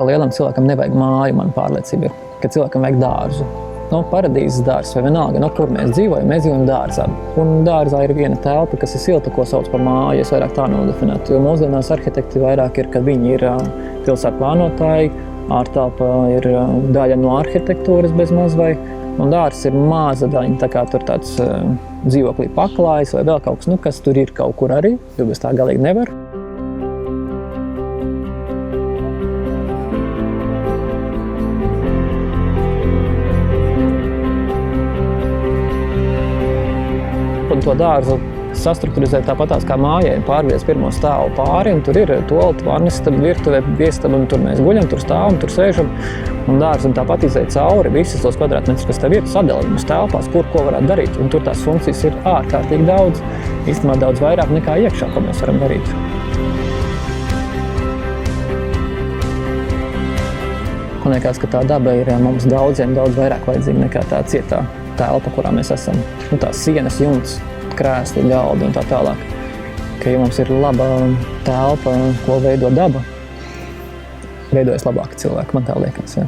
Lielam cilvēkam nevajag māju, man pārliecība ir, ka cilvēkam vajag dārzu. Paradīzes dārzs vai vienalga, kur mēs dzīvojam dārzā. Un dārzā ir viena telpa, kas ir silta, ko sauc par māju, es vairāk tā nodefinētu. Jo mūsdienās arhitekti vairāk ir, kad viņi ir pilsētu plānotāji, ārtelpa ir daļa no arhitektūras bez maz vai, un dārzs ir maza daļa, tā kā tur tāds dzīvoklī paklājas vai vēl kaut kas, kas tur ir kaut kur arī, jo bez tā galīgi nevar. Un to dārzu sastrukturizēt tāpatās kā mājai, pārvies pirmo stāvu pāri, un tur ir toalete, vannistaba, virtuve, viestaba, un tur mēs guļam, tur stāvam, tur sēžam, un dārzam tāpat izēj cauri visas tos kvadrātmetrus, kas tev ir, sadalījumus telpās, ko varētu darīt, un tur tās funkcijas ir ārkārtīgi daudz, īstenībā daudz vairāk nekā iekšā, ko mēs varam darīt. Man liekas, ka tā daba ir mums daudziem daudz vairāk vajadzīga nekā tā cietā telpa, kurā mēs esam. Tās sienas, jumts, krēsli, galdi un tā tālāk. Ka, ja mums ir laba telpa, ko veido daba, veidojas labāki cilvēki, man tā liekas. Ja.